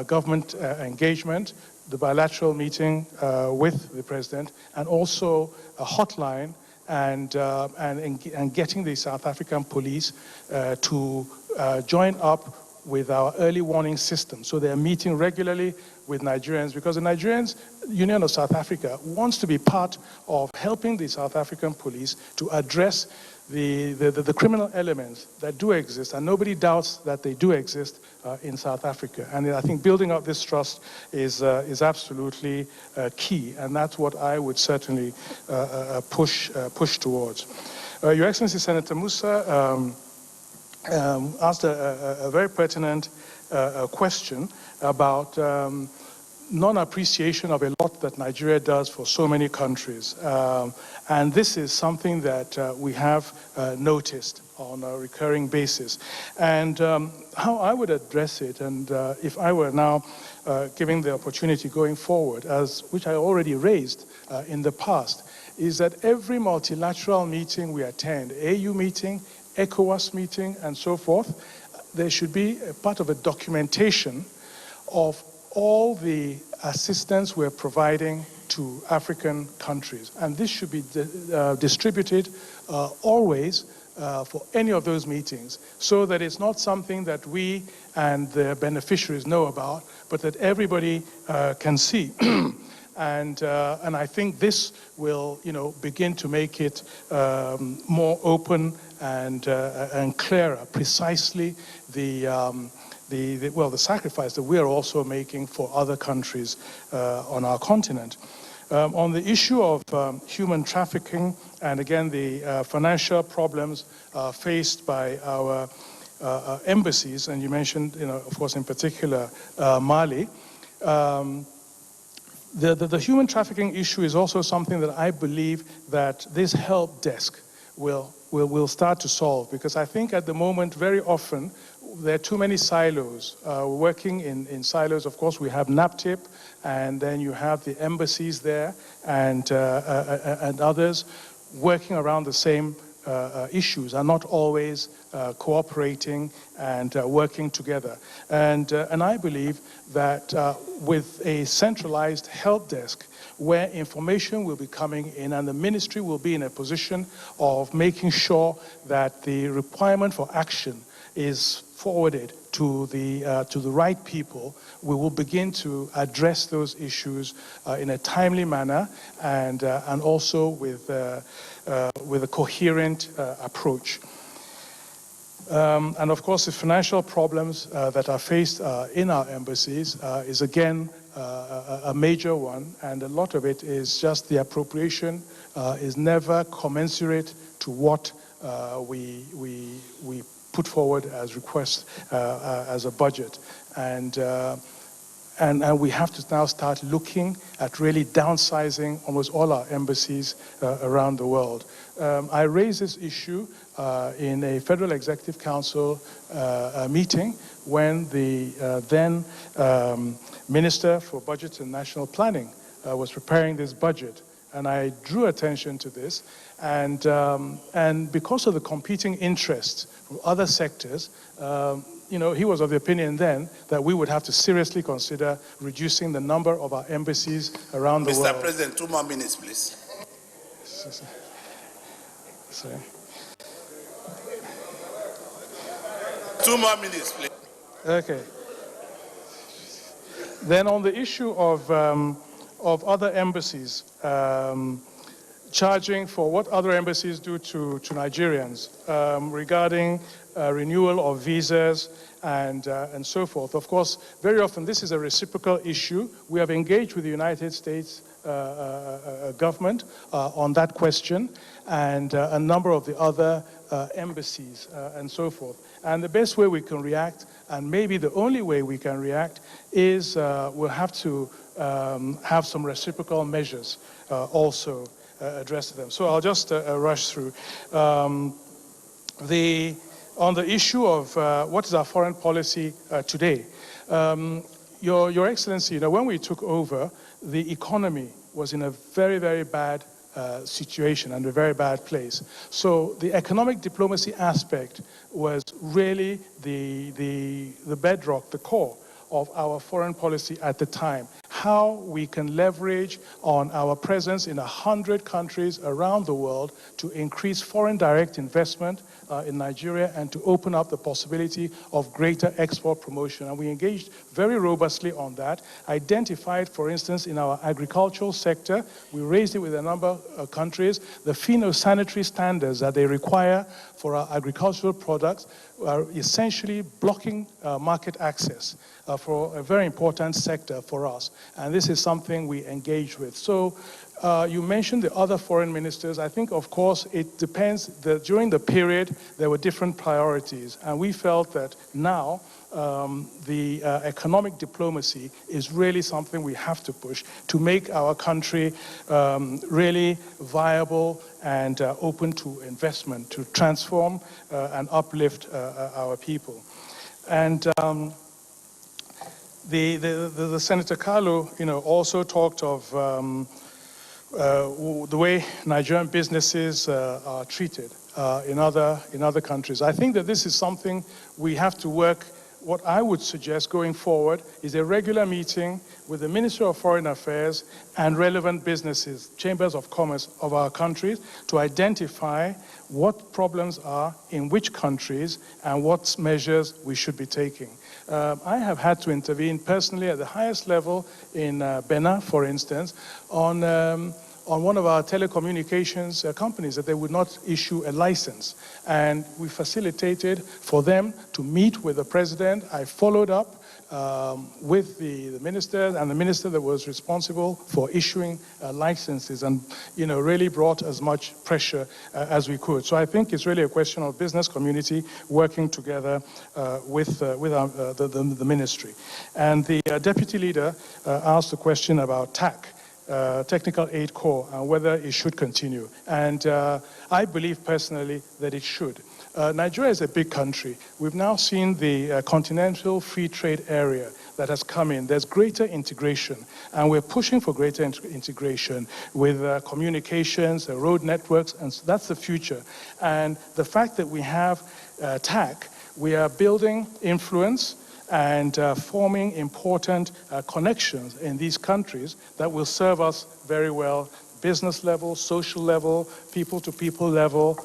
government engagement, the bilateral meeting with the president, and also a hotline and getting the South African police to join up with our early warning system. So they're meeting regularly with Nigerians, because the Nigerians Union of South Africa wants to be part of helping the South African police to address the criminal elements that do exist, and nobody doubts that they do exist in South Africa. And I think building up this trust is absolutely key, and that's what I would certainly push towards. Your Excellency, Senator Musa asked a very pertinent question about non-appreciation of a lot that Nigeria does for so many countries. And this is something that we have noticed on a recurring basis. And how I would address it, and if I were now given the opportunity going forward, which I already raised in the past, is that every multilateral meeting we attend, AU meeting, ECOWAS meeting, and so forth, there should be a part of a documentation of all the assistance we're providing to African countries. And this should be distributed always for any of those meetings, so that it's not something that we and the beneficiaries know about, but that everybody can see. And I think this will, begin to make it more open and clearer, precisely the sacrifice that we are also making for other countries on our continent. On the issue of human trafficking, and again the financial problems faced by our embassies, and you mentioned, of course, in particular, Mali. The human trafficking issue is also something that I believe that this help desk will start to solve. Because I think at the moment, very often, there are too many silos. Working in silos, of course, we have NAPTIP, and then you have the embassies there, and others working around the same issues are not always cooperating and working together. And I believe that with a centralized help desk where information will be coming in and the ministry will be in a position of making sure that the requirement for action is forwarded to the right people, we will begin to address those issues in a timely manner and also with a coherent approach. And of course, the financial problems that are faced in our embassies is again a major one, and a lot of it is just the appropriation is never commensurate to what we put forward as requests as a budget. And we have to now start looking at really downsizing almost all our embassies around the world. I raised this issue in a Federal Executive Council meeting when the then Minister for Budget and National Planning was preparing this budget. And I drew attention to this. And because of the competing interests from other sectors, you know, he was of the opinion then that we would have to seriously consider reducing the number of our embassies around the world. Mr. President, 2 more minutes, please. Sorry. 2 more minutes, please. Okay. Then on the issue of other embassies, charging for what other embassies do to Nigerians regarding renewal of visas and so forth. Of course, very often this is a reciprocal issue. We have engaged with the United States government on that question and a number of the other embassies and so forth. And the best way we can react, and maybe the only way we can react, is we'll have to have some reciprocal measures also addressed to them. So I'll just rush through. On the issue of what is our foreign policy today, Your Excellency, you know, when we took over, the economy was in a very, very bad situation and a very bad place. So the economic diplomacy aspect was really the bedrock, the core of our foreign policy at the time. How we can leverage on our presence in 100 countries around the world to increase foreign direct investment in Nigeria and to open up the possibility of greater export promotion. And we engaged very robustly on that, identified, for instance, in our agricultural sector, we raised it with a number of countries, the phytosanitary standards that they require for our agricultural products are essentially blocking market access for a very important sector for us. And this is something we engage with. So you mentioned the other foreign ministers. I think, of course, it depends that during the period, there were different priorities. And we felt that now the economic diplomacy is really something we have to push to make our country really viable and open to investment, to transform and uplift our people. And the Senator Kalu, you know, also talked of the way Nigerian businesses are treated in other countries. I think that this is something we have to work. What I would suggest going forward is a regular meeting with the Ministry of Foreign Affairs and relevant businesses, chambers of commerce of our countries, to identify what problems are in which countries and what measures we should be taking. I have had to intervene personally at the highest level in Benin, for instance, on one of our telecommunications companies that they would not issue a license. And we facilitated for them to meet with the president. I followed up with the minister and the minister that was responsible for issuing licenses and, you know, really brought as much pressure as we could. So I think it's really a question of business community working together with the ministry. And the deputy leader asked a question about TAC. Technical Aid Corps and whether it should continue. And I believe personally that it should. Nigeria is a big country. We've now seen the continental free trade area that has come in. There's greater integration, and we're pushing for greater integration with communications, road networks, and so that's the future. And the fact that we have TAC, we are building influence and forming important connections in these countries that will serve us very well, business level, social level, people-to-people level,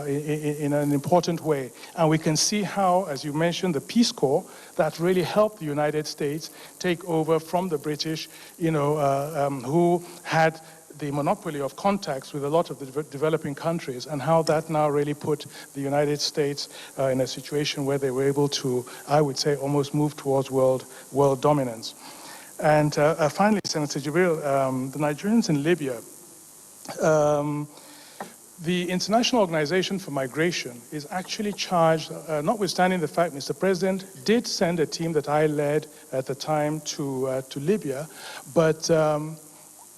in an important way. And we can see how, as you mentioned, the Peace Corps, that really helped the United States take over from the British, who had the monopoly of contacts with a lot of the developing countries, and how that now really put the United States in a situation where they were able to, I would say, almost move towards world dominance. And finally, Senator Jibril, the Nigerians in Libya, the International Organization for Migration is actually charged, notwithstanding the fact Mr. President did send a team that I led at the time to Libya, but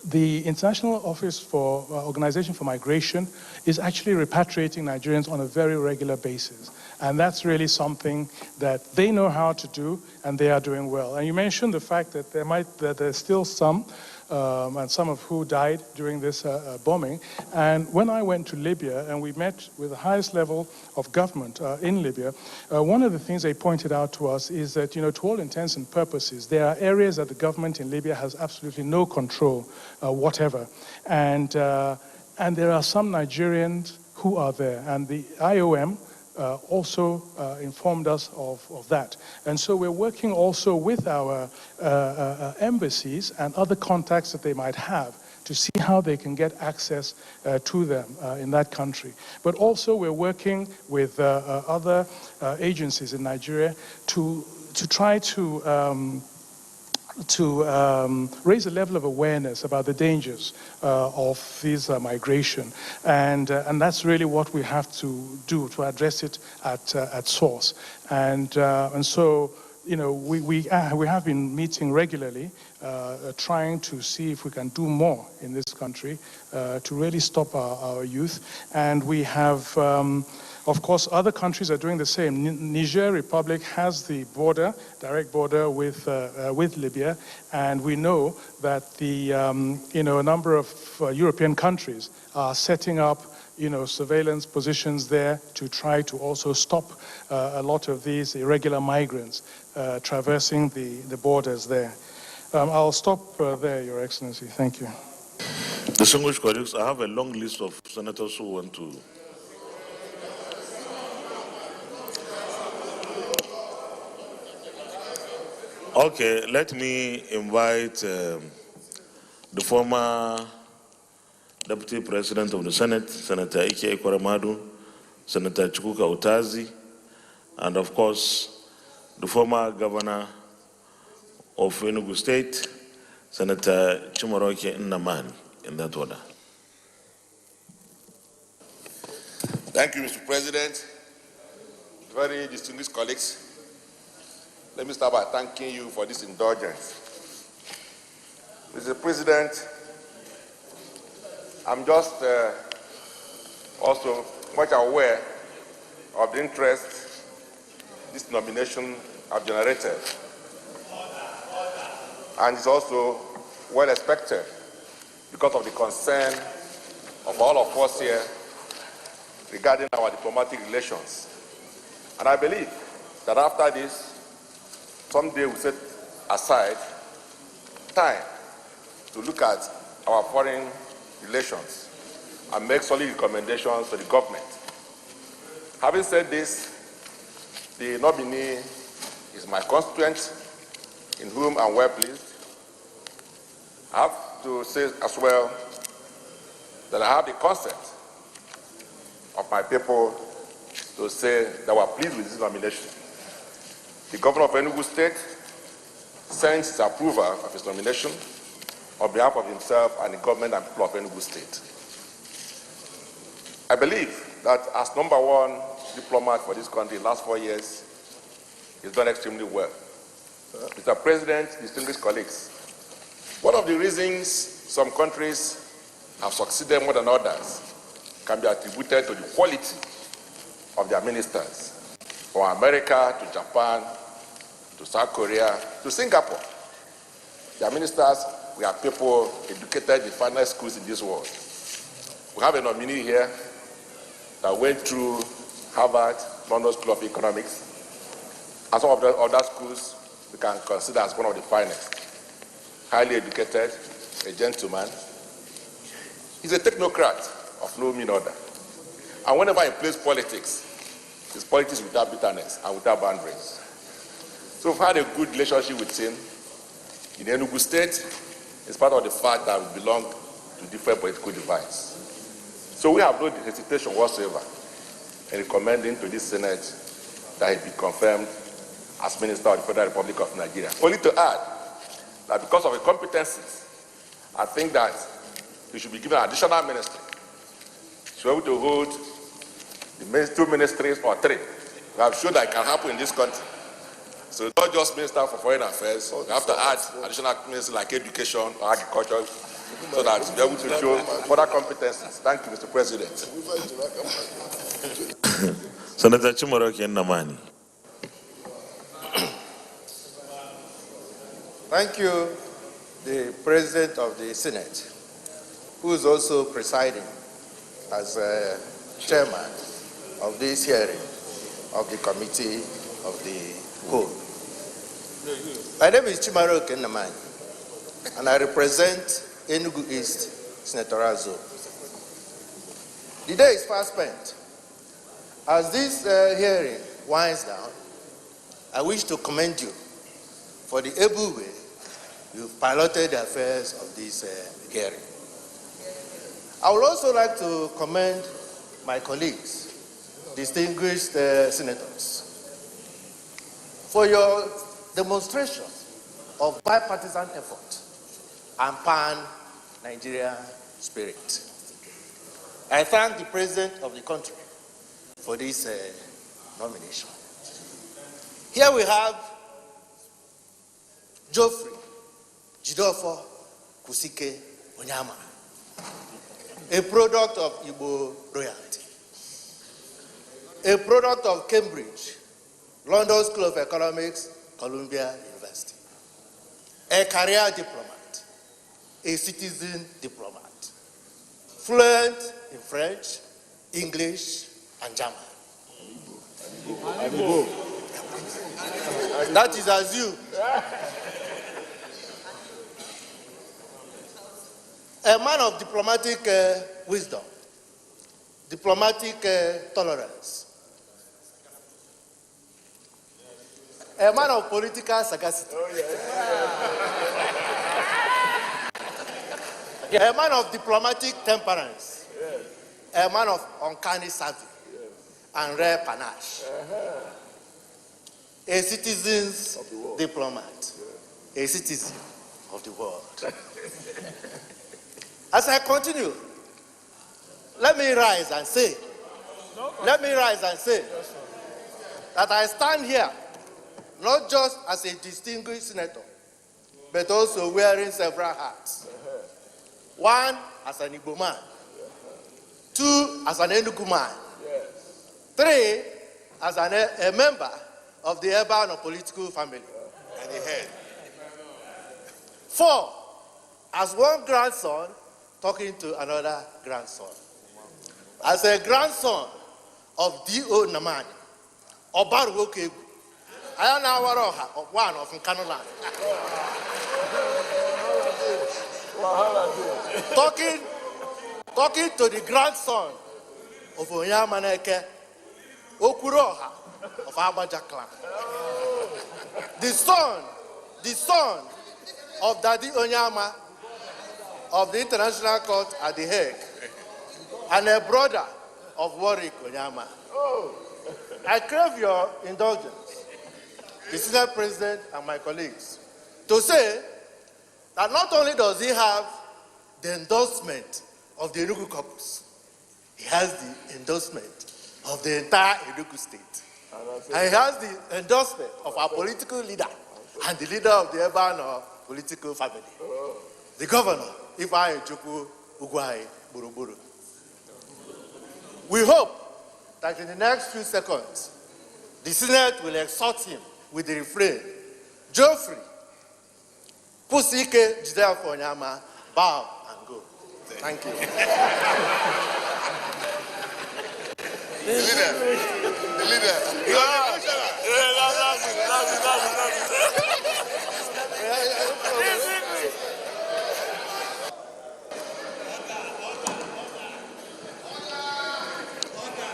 the International Office for Organization for Migration is actually repatriating Nigerians on a very regular basis. And that's really something that they know how to do, and they are doing well. And you mentioned the fact that there's still some, and some of who died during this bombing. And when I went to Libya and we met with the highest level of government in Libya, one of the things they pointed out to us is that, to all intents and purposes, there are areas that the government in Libya has absolutely no control whatever. And there are some Nigerians who are there. And the IOM also informed us of that. And so we're working also with our embassies and other contacts that they might have to see how they can get access to them in that country. But also we're working with other agencies in Nigeria to try to raise a level of awareness about the dangers of this migration, and that's really what we have to do to address it at source. And so, we have been meeting regularly, trying to see if we can do more in this country to really stop our youth. And we have. Of course, other countries are doing the same. Niger Republic has the direct border with Libya, and we know that a number of European countries are setting up, surveillance positions there to try to also stop a lot of these irregular migrants traversing the borders there. I'll stop there, Your Excellency. Thank you. Distinguished colleagues, I have a long list of senators who want to. Okay, let me invite the former Deputy President of the Senate, Senator Ike Ekweremadu, Senator Chukwuka Utazi, and of course, the former Governor of Enugu State, Senator Chimoroke Nnamani, in that order. Thank you, Mr. President. Very distinguished colleagues. Let me start by thanking you for this indulgence. Mr. President, I'm just also much aware of the interest this nomination have generated. And it's also well expected because of the concern of all of us here regarding our diplomatic relations. And I believe that after this, someday we set aside time to look at our foreign relations and make solid recommendations to the government. Having said this, the nominee is my constituent in whom I'm well pleased. I have to say as well that I have the consent of my people to say that we're pleased with this nomination. The governor of Enugu State sends his approval of his nomination on behalf of himself and the government and people of Enugu State. I believe that as #1 diplomat for this country in the last 4 years, he's done extremely well. Mr. President, distinguished colleagues, one of the reasons some countries have succeeded more than others can be attributed to the quality of their ministers. From America to Japan to South Korea to Singapore, their ministers were people educated in finest schools in this world. We have a nominee here that went through Harvard, London School of Economics, and some of the other schools we can consider as one of the finest. Highly educated, a gentleman. He's a technocrat of no mean order. And whenever he plays politics, it's politics without bitterness and without boundaries. So we've had a good relationship with him. In Enugu State, it's part of the fact that we belong to different political divides. So we have no hesitation whatsoever in recommending to this Senate that he be confirmed as Minister of the Federal Republic of Nigeria. Only to add that because of his competencies, I think that he should be given an additional ministry to be able to hold the 2 ministries or 3. We have shown that it can happen in this country. So not just Minister for Foreign Affairs, we have to add additional ministries like education or agriculture so that we'll be able to show further competencies. Thank you, Mr. President. Senator Chimoroke Namani. Thank you, the President of the Senate, who is also presiding as chairman of this hearing of the Committee of the Whole. My name is Chimoroke Namani, and I represent Enugu East Senatorial Zone. The day is fast spent. As this hearing winds down, I wish to commend you for the able way you've piloted the affairs of this hearing. I would also like to commend my colleagues, distinguished senators, for your demonstration of bipartisan effort and pan-Nigerian spirit. I thank the President of the country for this nomination. Here we have Geoffrey Onyeama, a product of Igbo royalty, a product of Cambridge, London School of Economics, Columbia University, a career diplomat, a citizen diplomat, fluent in French, English, and German. That is as you. A man of diplomatic wisdom, diplomatic tolerance, a man of political sagacity, a man of diplomatic temperance, a man of uncanny savvy and rare panache, a citizen's diplomat, a citizen of the world. As I continue, let me rise and say that I stand here not just as a distinguished senator, but also wearing several hats. 1, as an Igbo man. 2, as an Enugu man. 3, as a member of the urban or political family. And a head. 4, as one grandson talking to another grandson. As a grandson of D.O. Namani, Obaru Okegu, I am now one of Nkano land. Talking to the grandson of Onyeama Okuroha of Abaja clan. The son of Daddy Onyeama of the International Court at The Hague, and a brother of Warwick Onyeama. I crave your indulgence, the Senate President and my colleagues, to say that not only does he have the endorsement of the Enugu caucus, he has the endorsement of the entire Enugu state. And he has the endorsement of our political leader and the leader of the urban or political family, the governor Ifeanyi Chukwu Ugwuanyi Gburugburu. We hope that in the next few seconds, the Senate will exhort him with the refrain, Geoffrey, Pusike Jidea Onyeama, bow and go. Thank you. The leader.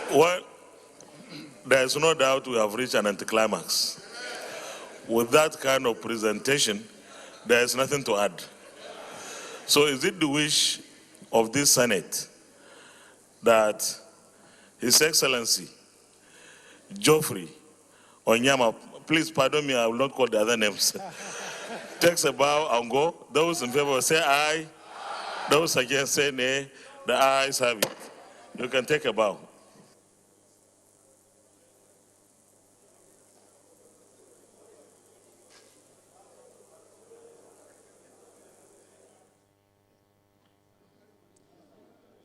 Well, there is no doubt we have reached an anticlimax. With that kind of presentation, there is nothing to add. So is it the wish of this Senate that His Excellency Geoffrey Onyeama, please pardon me, I will not call the other names, takes a bow and go? Those in favor say aye. Those against say nay. The ayes have it. You can take a bow.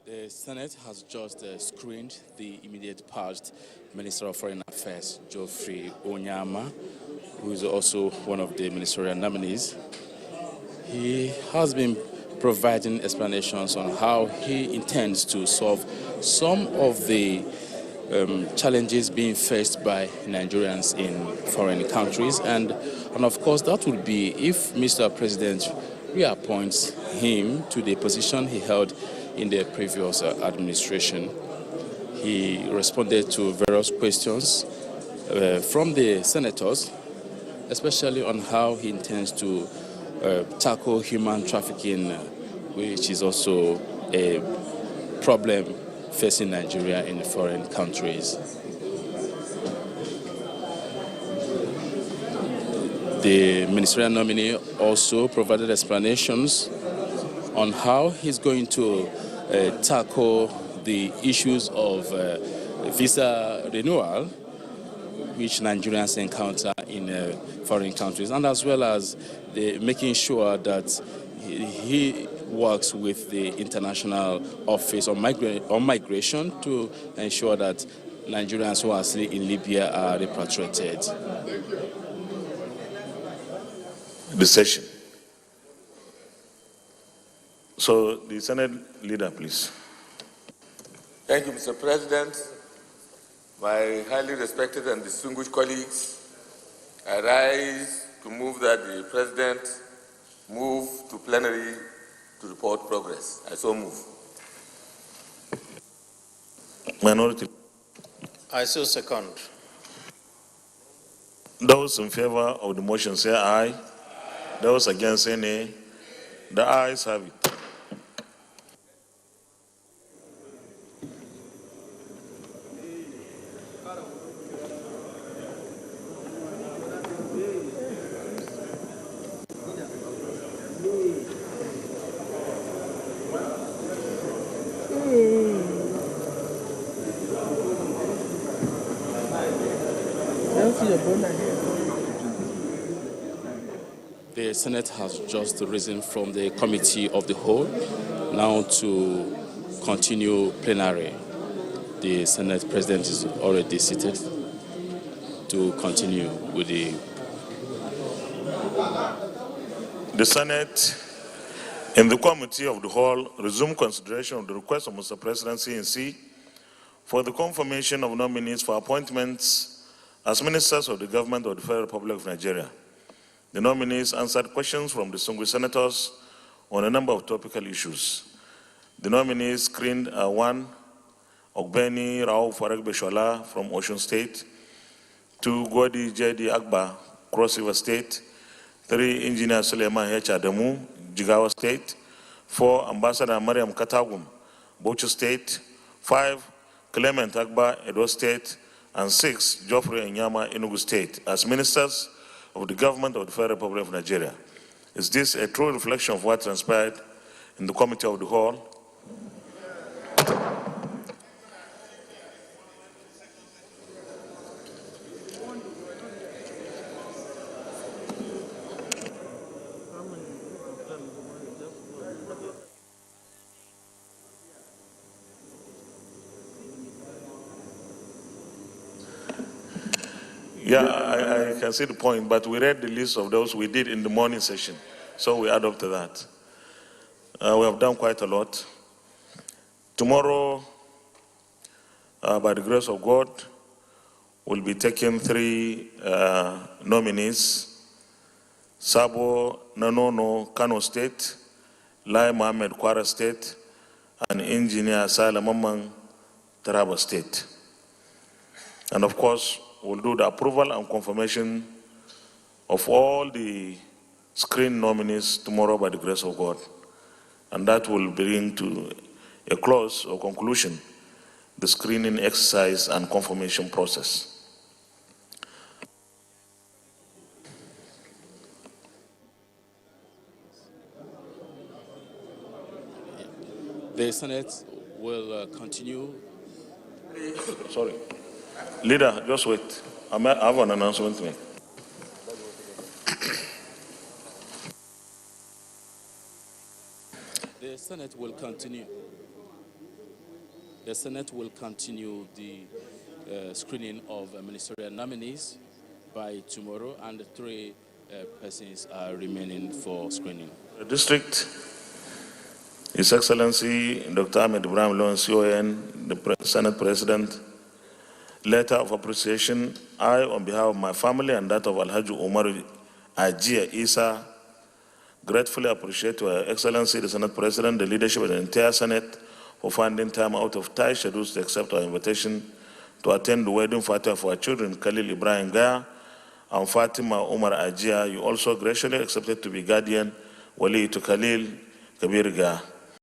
The Senate has just screened the immediate past Minister of Foreign Affairs, Geoffrey Onyeama, who is also one of the ministerial nominees. He has been providing explanations on how he intends to solve some of the challenges being faced by Nigerians in foreign countries. And of course, that would be if Mr. President reappoints him to the position he held in the previous administration. He responded to various questions from the senators, especially on how he intends to tackle human trafficking, which is also a problem facing Nigeria in foreign countries. The ministerial nominee also provided explanations on how he's going to tackle the issues of visa renewal, which Nigerians encounter in foreign countries, and as well as making sure that he works with the International Office on Migration to ensure that Nigerians who are still in Libya are repatriated. The session. So, the Senate leader, please. Thank you, Mr. President. My highly respected and distinguished colleagues, I rise to move that the President move to plenary to report progress. I so move. Minority. I so second. Those in favor of the motion say aye. Those against say nay. The ayes have it. The Senate has just risen from the committee of the whole now to continue plenary. The Senate President is already seated to continue with the Senate, in the committee of the whole, resume consideration of the request of Mr. President CNC for the confirmation of nominees for appointments as ministers of the government of the Federal Republic of Nigeria. The nominees answered questions from distinguished senators on a number of topical issues. The nominees screened are 1. Ogbeni Rao Farag from Osun State, 2. Gwadi J.D. Agba, Cross River State, 3. Engineer Suleiman H. Adamu, Jigawa State, 4. Ambassador Mariam Katagum, Bauchi State, 5. Clement Agba, Edo State, and 6. Geoffrey Onyeama, Enugu State, as ministers of the government of the Federal Republic of Nigeria. Is this a true reflection of what transpired in the committee of the whole? Yeah, I can see the point, but we read the list of those we did in the morning session, so we add up to that. We have done quite a lot. Tomorrow, by the grace of God, we'll be taking 3 nominees: Sabo Nanono, Kano State; Lai Mohammed, Kwara State; and Engineer Salah Mamman, Taraba State. And of course, we'll do the approval and confirmation of all the screen nominees tomorrow by the grace of God. And that will bring to a close or conclusion the screening exercise and confirmation process. The Senate will continue. Sorry. Leader, just wait. I have an announcement to make. The Senate will continue. The Senate will continue the screening of ministerial nominees by tomorrow, and 3 persons are remaining for screening. The district, His Excellency Dr. Ahmed Ibrahim Loan, CON, the Senate President, letter of appreciation. I, on behalf of my family and that of Alhaji Omar Ajia Isa, gratefully appreciate Your Excellency, the Senate President, the leadership of the entire Senate for finding time out of tight schedules to accept our invitation to attend the wedding Fatima for our children, Khalil Ibrahim Gaya and Fatima Omar Ajia. You also graciously accepted to be guardian, Wali to Khalil Kabir Gaya.